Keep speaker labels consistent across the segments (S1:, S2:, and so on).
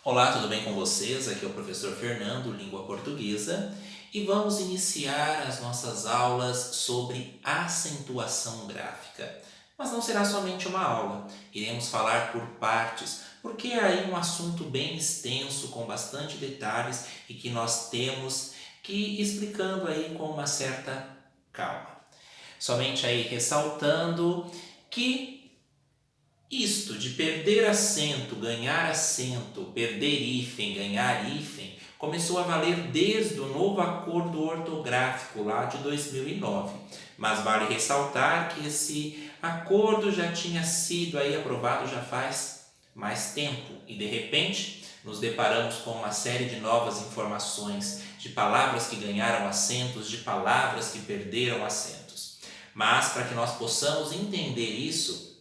S1: Olá, tudo bem com vocês? Aqui é o professor Fernando, Língua Portuguesa, e vamos iniciar as nossas aulas sobre acentuação gráfica. Mas não será somente uma aula, iremos falar por partes, porque é aí um assunto bem extenso, com bastante detalhes e que nós temos que ir explicando aí com uma certa calma. Somente aí ressaltando que isto de perder acento, perder hífen, ganhar hífen, começou a valer desde o novo acordo ortográfico lá de 2009. Mas vale ressaltar que esse acordo já tinha sido aí aprovado já faz mais tempo e de repente nos deparamos com uma série de novas informações, de palavras que ganharam acentos, de palavras que perderam acentos. Mas para que nós possamos entender isso,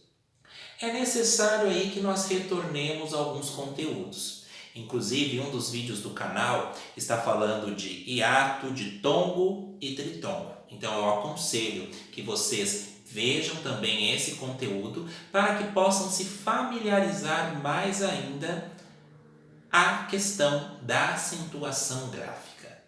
S1: é necessário aí que nós retornemos a alguns conteúdos. Inclusive, um dos vídeos do canal está falando de hiato, de tongo e tritongo. Então, eu aconselho que vocês vejam também esse conteúdo para que possam se familiarizar mais ainda a questão da acentuação gráfica.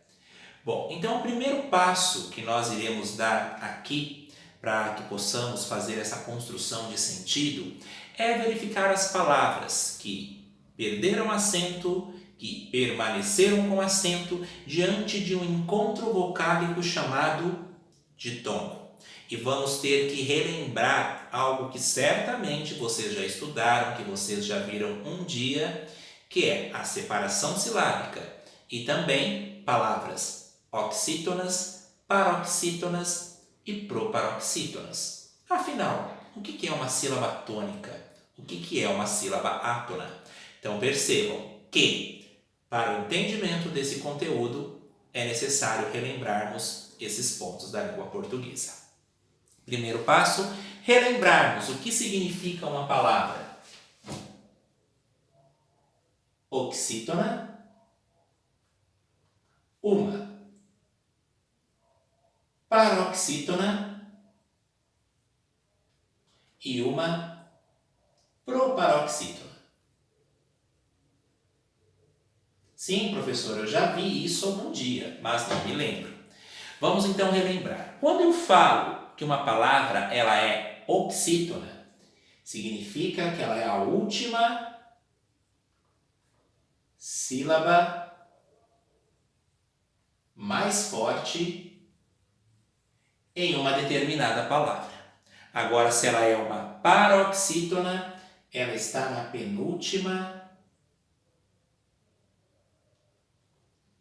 S1: Bom, então o primeiro passo que nós iremos dar aqui para que possamos fazer essa construção de sentido é verificar as palavras que perderam acento, que permaneceram com acento diante de um encontro vocálico chamado ditongo. E vamos ter que relembrar algo que certamente vocês já estudaram, que vocês já viram um dia, que é a separação silábica e também palavras oxítonas, paroxítonas e proparoxítonas. Afinal, o que é uma sílaba tônica? O que é uma sílaba átona? Então percebam que, para o entendimento desse conteúdo, é necessário relembrarmos esses pontos da língua portuguesa. Primeiro passo, relembrarmos o que significa uma palavra oxítona, uma paroxítona e uma proparoxítona. Sim, professor, eu já vi isso algum dia, mas não me lembro. Vamos então relembrar. Quando eu falo que uma palavra ela é oxítona, significa que ela é a última sílaba mais forte em uma determinada palavra. Agora, se ela é uma paroxítona, ela está na penúltima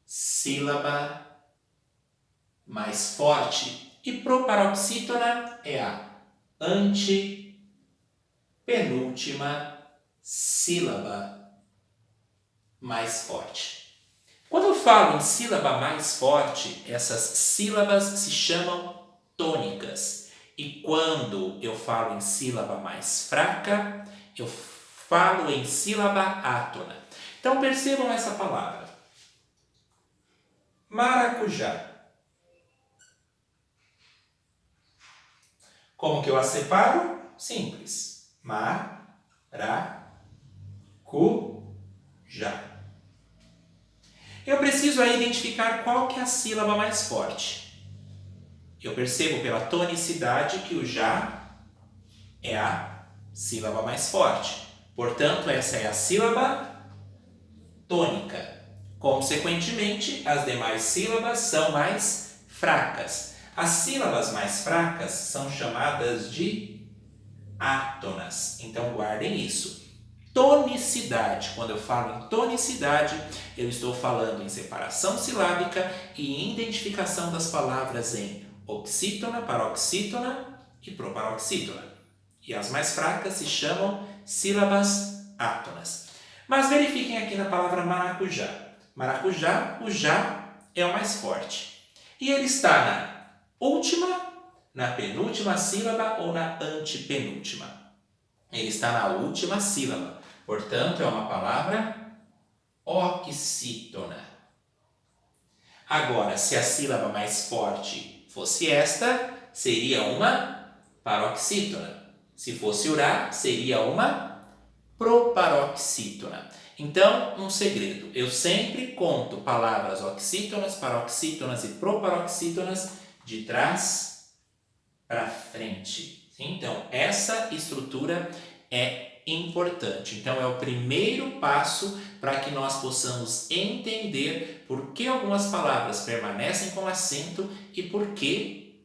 S1: sílaba mais forte. E proparoxítona é a antepenúltima sílaba mais forte. Quando eu falo em sílaba mais forte, essas sílabas se chamam tônicas. E quando eu falo em sílaba mais fraca, eu falo em sílaba átona. Então percebam essa palavra. Maracujá. Como que eu a separo? Simples. Maracujá. Eu preciso aí identificar qual que é a sílaba mais forte. Eu percebo pela tonicidade que o já é a sílaba mais forte. Portanto, essa é a sílaba tônica. Consequentemente, as demais sílabas são mais fracas. As sílabas mais fracas são chamadas de átonas. Então, guardem isso. Tonicidade. Quando eu falo em tonicidade, eu estou falando em separação silábica e em identificação das palavras em oxítona, paroxítona e proparoxítona. E as mais fracas se chamam sílabas átonas. Mas verifiquem aqui na palavra maracujá. Maracujá, o já é o mais forte. E ele está na última, na penúltima sílaba ou na antepenúltima? Ele está na última sílaba. Portanto, é uma palavra oxítona. Agora, se a sílaba mais forte fosse esta, seria uma paroxítona. Se fosse urá, seria uma proparoxítona. Então, um segredo, eu sempre conto palavras oxítonas, paroxítonas e proparoxítonas de trás para frente. Então, essa estrutura é importante. Então, é o primeiro passo para que nós possamos entender por que algumas palavras permanecem com acento e por que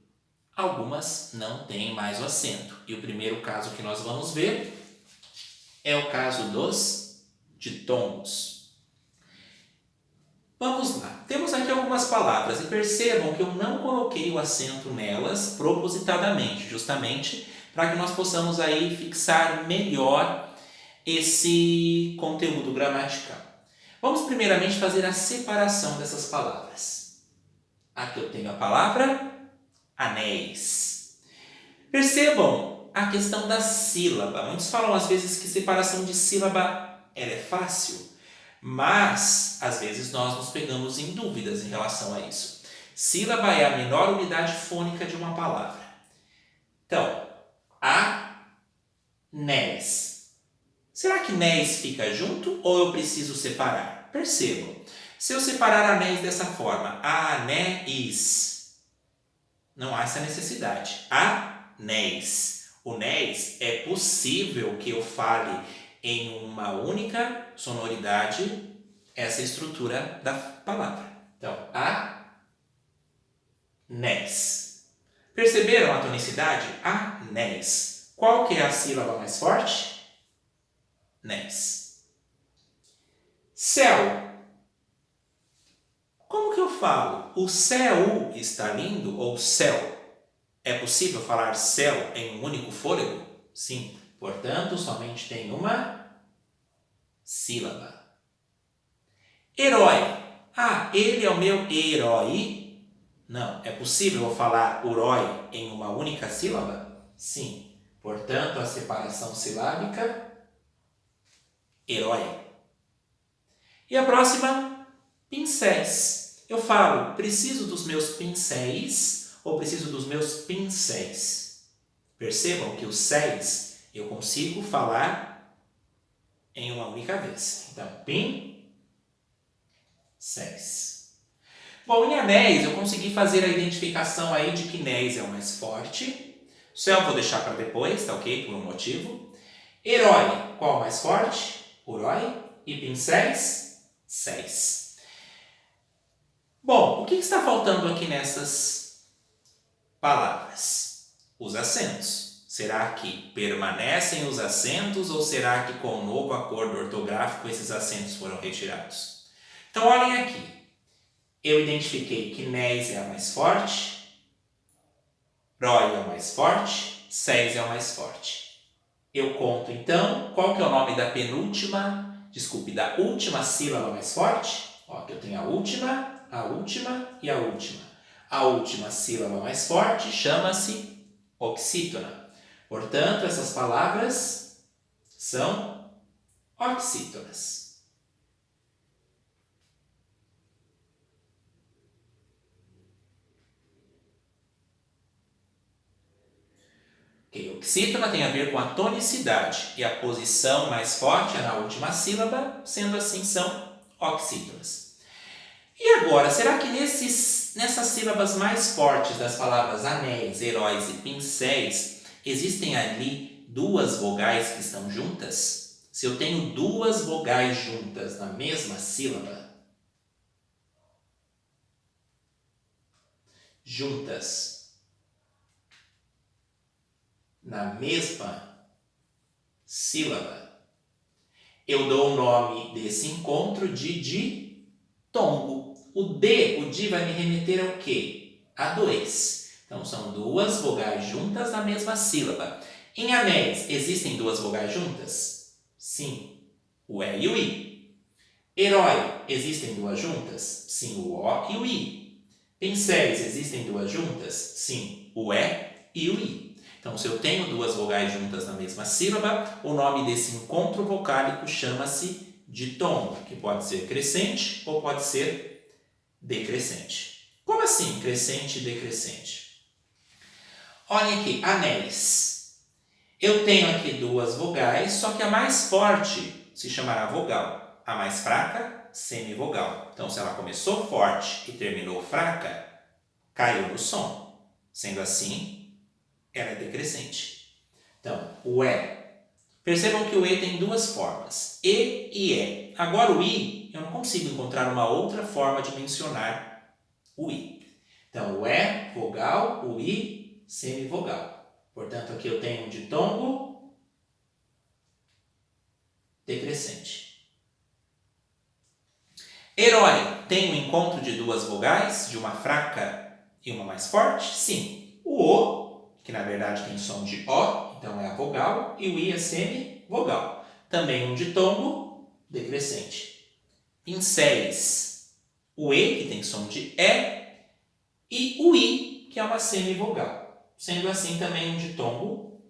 S1: algumas não têm mais o acento. E o primeiro caso que nós vamos ver é o caso dos ditongos. Vamos lá. Temos aqui algumas palavras e percebam que eu não coloquei o acento nelas propositadamente, justamente para que nós possamos aí fixar melhor esse conteúdo gramatical. Vamos primeiramente fazer a separação dessas palavras. Aqui eu tenho a palavra anéis. Percebam a questão da sílaba. Muitos falam às vezes que separação de sílaba ela é fácil, mas às vezes nós nos pegamos em dúvidas em relação a isso. Sílaba é a menor unidade fônica de uma palavra. Então, anéis. Será que néis fica junto ou eu preciso separar? Percebam. Se eu separar anéis dessa forma, anéis, não há essa necessidade. Anéis. O néis é possível que eu fale em uma única sonoridade essa estrutura da palavra. Então, anéis. Perceberam a tonicidade? Anéis. Qual que é a sílaba mais forte? Néis. Céu. Como que eu falo? O céu está lindo ou céu? É possível falar céu em um único fôlego? Sim. Portanto, somente tem uma sílaba. Herói. Ele é o meu herói? Não. É possível eu falar urói em uma única sílaba? Sim. Portanto, a separação silábica, herói. E a próxima, pincéis. Eu falo, preciso dos meus pincéis ou preciso dos meus pincéis? Percebam que os séis eu consigo falar em uma única vez. Então, pincéis. Bom, em anéis eu consegui fazer a identificação aí de que néis é o mais forte. Céu vou deixar para depois, tá ok? Por um motivo. Herói, qual o mais forte? Urói. E pincéis? Séis. Bom, o que está faltando aqui nessas palavras? Os acentos. Será que permanecem os acentos ou será que com o novo acordo ortográfico esses acentos foram retirados? Então, olhem aqui. Eu identifiquei que néis é a mais forte, rói é o mais forte, séis é o mais forte. Eu conto então qual que é o nome da da última sílaba mais forte. Aqui eu tenho a última e a última. A última sílaba mais forte chama-se oxítona. Portanto, essas palavras são oxítonas. Oxítona tem a ver com a tonicidade e a posição mais forte é na última sílaba, sendo assim são oxítonas. E agora, será que nessas sílabas mais fortes das palavras anéis, heróis e pincéis, existem ali duas vogais que estão juntas? Se eu tenho duas vogais juntas na mesma sílaba, juntas na mesma sílaba, eu dou o nome desse encontro de ditongo. O di vai me remeter ao quê? A dois. Então, são duas vogais juntas na mesma sílaba. Em anéis, existem duas vogais juntas? Sim, o E e o I. Herói, existem duas juntas? Sim, o O e o I. Pincéis, existem duas juntas? Sim, o E e o I. Então, se eu tenho duas vogais juntas na mesma sílaba, o nome desse encontro vocálico chama-se ditongo, que pode ser crescente ou pode ser decrescente. Como assim crescente e decrescente? Olhem aqui, anéis. Eu tenho aqui duas vogais, só que a mais forte se chamará vogal. a mais fraca, semivogal. Então, se ela começou forte e terminou fraca, caiu no som. Sendo assim, ela é decrescente. Então, o E. Percebam que o E tem duas formas, E e E. Agora o I, eu não consigo encontrar uma outra forma de mencionar o I. Então, o E, vogal, o I, semivogal. Portanto, aqui eu tenho um ditongo decrescente. Herói tem o encontro de duas vogais, de uma fraca e uma mais forte? Sim. O, que na verdade tem som de O, então é a vogal, e o I é semivogal. Também um ditongo decrescente. Pincéis, o E, que tem som de E, e o I, que é uma semivogal. Sendo assim, também um ditongo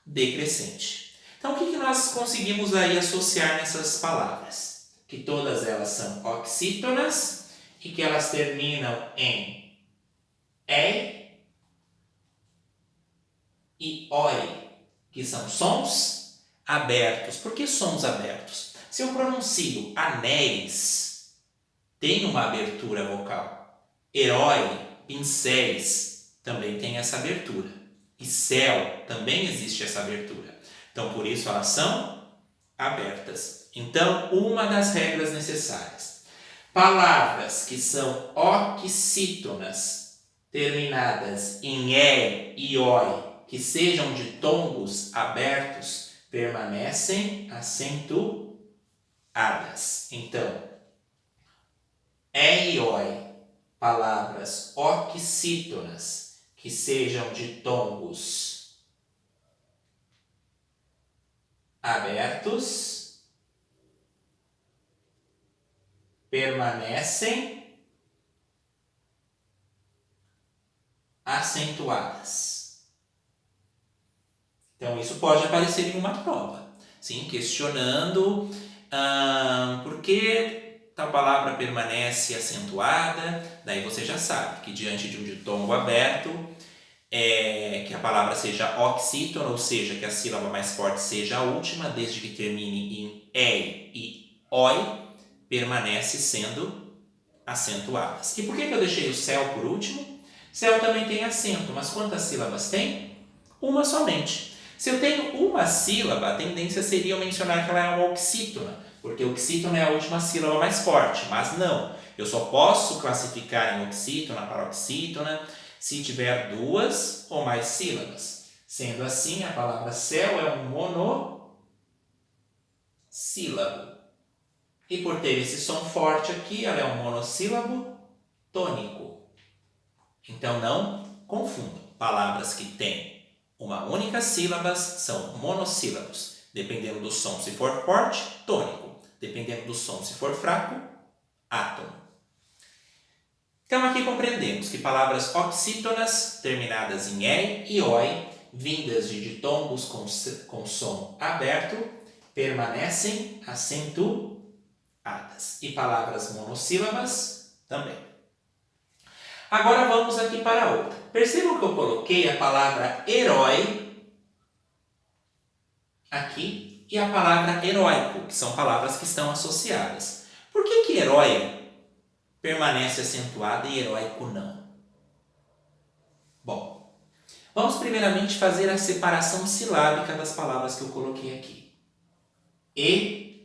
S1: decrescente. Então, o que nós conseguimos aí associar nessas palavras? Que todas elas são oxítonas e que elas terminam em e oi, que são sons abertos. Por que sons abertos? Se eu pronuncio anéis, tem uma abertura vocal. Herói, pincéis, também tem essa abertura. E céu, também existe essa abertura. Então, por isso, elas são abertas. Então, uma das regras necessárias. Palavras que são oxítonas, terminadas em e oi, que sejam ditongos abertos, permanecem acentuadas. Então, e oi, palavras oxítonas, que sejam ditongos abertos, permanecem acentuadas. Então, isso pode aparecer em uma prova, sim, questionando por que tal palavra permanece acentuada. Daí você já sabe que diante de um ditongo aberto, que a palavra seja oxítona, ou seja, que a sílaba mais forte seja a última, desde que termine em e oi, permanece sendo acentuadas. E por que eu deixei o céu por último? Céu também tem acento, mas quantas sílabas tem? Uma somente. Se eu tenho uma sílaba, a tendência seria eu mencionar que ela é uma oxítona, porque oxítona é a última sílaba mais forte, mas não. Eu só posso classificar em oxítona, paroxítona, se tiver duas ou mais sílabas. Sendo assim, a palavra céu é um monossílabo. E por ter esse som forte aqui, ela é um monossílabo tônico. Então, não confundam. Palavras que têm uma única sílaba são monossílabos. Dependendo do som, se for forte, tônico. Dependendo do som, se for fraco, átono. Então, aqui compreendemos que palavras oxítonas, terminadas em e oi, vindas de ditongos com som aberto, permanecem acentuadas. E palavras monossílabas também. Agora vamos aqui para outra. Percebam que eu coloquei a palavra herói aqui e a palavra heróico, que são palavras que estão associadas. Por que herói permanece acentuada e heróico não? Bom, vamos primeiramente fazer a separação silábica das palavras que eu coloquei aqui. Heróico.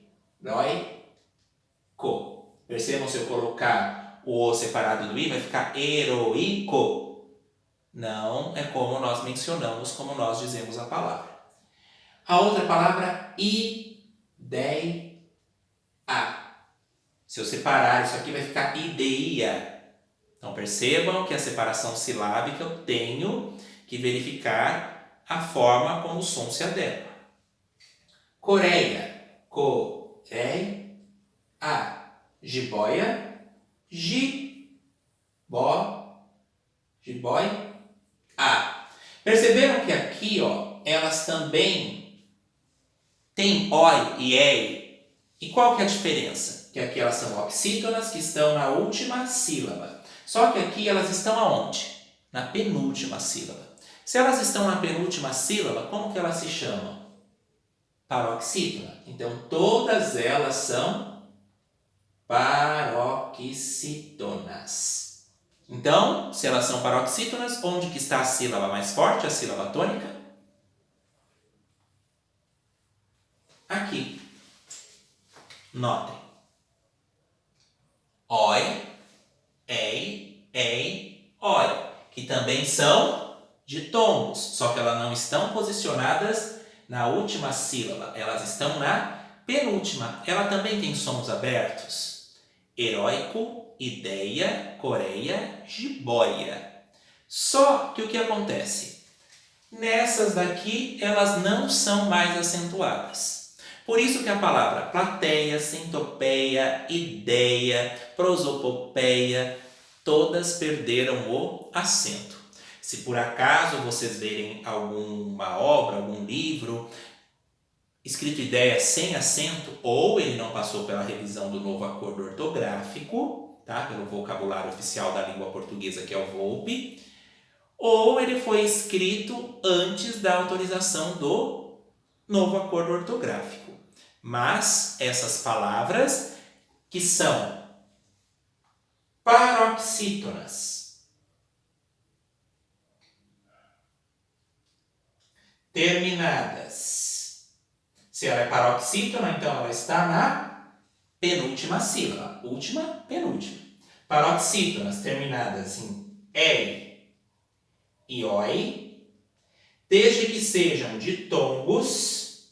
S1: Percebam, se eu colocar o O separado do I, vai ficar heroico. Não é como nós mencionamos, como nós dizemos a palavra. A outra palavra, ideia. Se eu separar isso aqui, vai ficar ideia. Então, percebam que a separação silábica eu tenho que verificar a forma como o som se adequa. Coreia. Coreia. Jiboia. Jiboia. Perceberam que aqui, elas também têm oi e ei. E qual que é a diferença? Que aqui elas são oxítonas, que estão na última sílaba. Só que aqui elas estão aonde? Na penúltima sílaba. Se elas estão na penúltima sílaba, como que elas se chamam? paroxítona. Então, todas elas são paroxítonas. Então, se elas são paroxítonas, onde que está a sílaba mais forte, a sílaba tônica? Aqui. Notem. Oi, ei, oi. Que também são ditongos, só que elas não estão posicionadas na última sílaba, elas estão na penúltima. Ela também tem sons abertos. Heróico, ideia, coreia, jiboia. Só que o que acontece? Nessas daqui, elas não são mais acentuadas. Por isso que a palavra plateia, centopeia, ideia, prosopopeia, todas perderam o acento. Se por acaso vocês verem alguma obra, algum livro, escrito ideia sem acento, ou ele não passou pela revisão do novo acordo ortográfico, tá? Pelo vocabulário oficial da língua portuguesa, que é o VOLPE, ou ele foi escrito antes da autorização do novo acordo ortográfico. Mas essas palavras que são paroxítonas, terminadas. Se ela é paroxítona, então ela está na penúltima sílaba. Última, penúltima. Paroxítonas terminadas em ei e oi, desde que sejam ditongos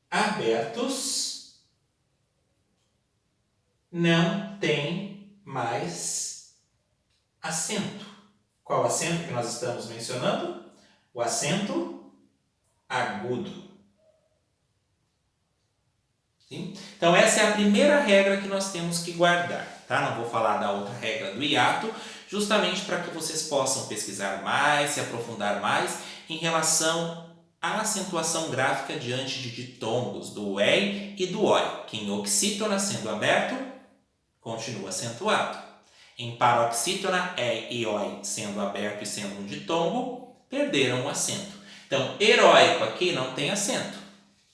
S1: abertos, não tem mais acento. Qual acento que nós estamos mencionando? O acento agudo. Sim? Então, essa é a primeira regra que nós temos que guardar. Tá? Não vou falar da outra regra do hiato, justamente para que vocês possam pesquisar mais, se aprofundar mais em relação à acentuação gráfica diante de ditongos do ei e do oi, que em oxítona, sendo aberto, continua acentuado. Em paroxítona, ei e oi, sendo aberto e sendo um ditongo, perderam o acento. Então, heróico aqui não tem acento.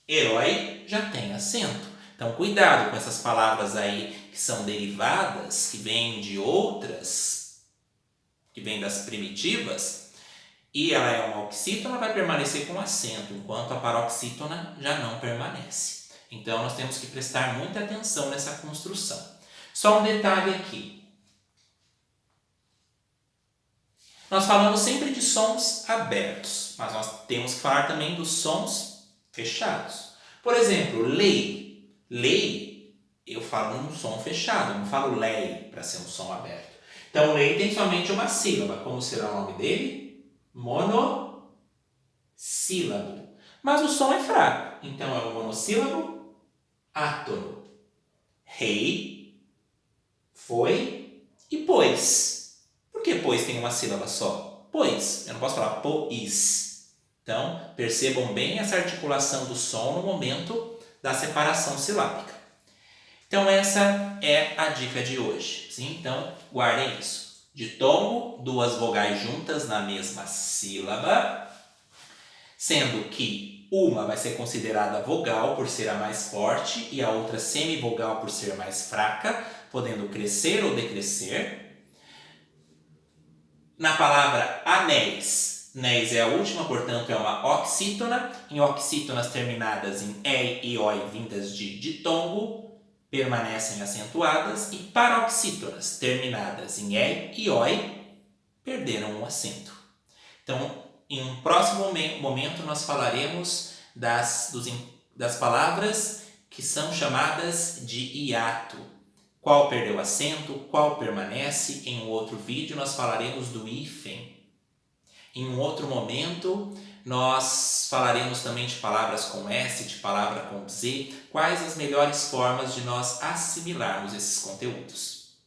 S1: Herói já tem acento. Então, cuidado com essas palavras aí que são derivadas, que vêm de outras, que vêm das primitivas, e ela é uma oxítona, vai permanecer com acento, enquanto a paroxítona já não permanece. Então, nós temos que prestar muita atenção nessa construção. Só um detalhe aqui. Nós falamos sempre de sons abertos, mas nós temos que falar também dos sons fechados. Por exemplo, lei. Lei, eu falo num som fechado, eu não falo lei para ser um som aberto. Então, lei tem somente uma sílaba. Como será o nome dele? Monossílabo. Mas o som é fraco. Então, é o monossílabo átono. Rei, foi e pois. Por que pois tem uma sílaba só? Pois. Eu não posso falar pois. Então, percebam bem essa articulação do som no momento da separação silábica. Então, essa é a dica de hoje. Sim? Então, guardem isso. Ditongo, duas vogais juntas na mesma sílaba, sendo que uma vai ser considerada vogal por ser a mais forte e a outra semivogal por ser mais fraca, podendo crescer ou decrescer. Na palavra anéis, néis é a última, portanto é uma oxítona. Em oxítonas terminadas em ei e oi, vindas de ditongo, permanecem acentuadas. E paroxítonas terminadas em ei e oi, perderam o acento. Então, em um próximo momento, nós falaremos das palavras que são chamadas de hiato. Qual perdeu acento, qual permanece. Em um outro vídeo nós falaremos do hífen. Em um outro momento nós falaremos também de palavras com S, de palavra com Z, quais as melhores formas de nós assimilarmos esses conteúdos.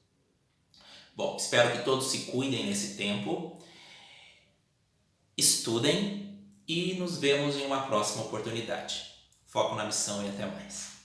S1: Bom, espero que todos se cuidem nesse tempo, estudem e nos vemos em uma próxima oportunidade. Foco na missão e até mais.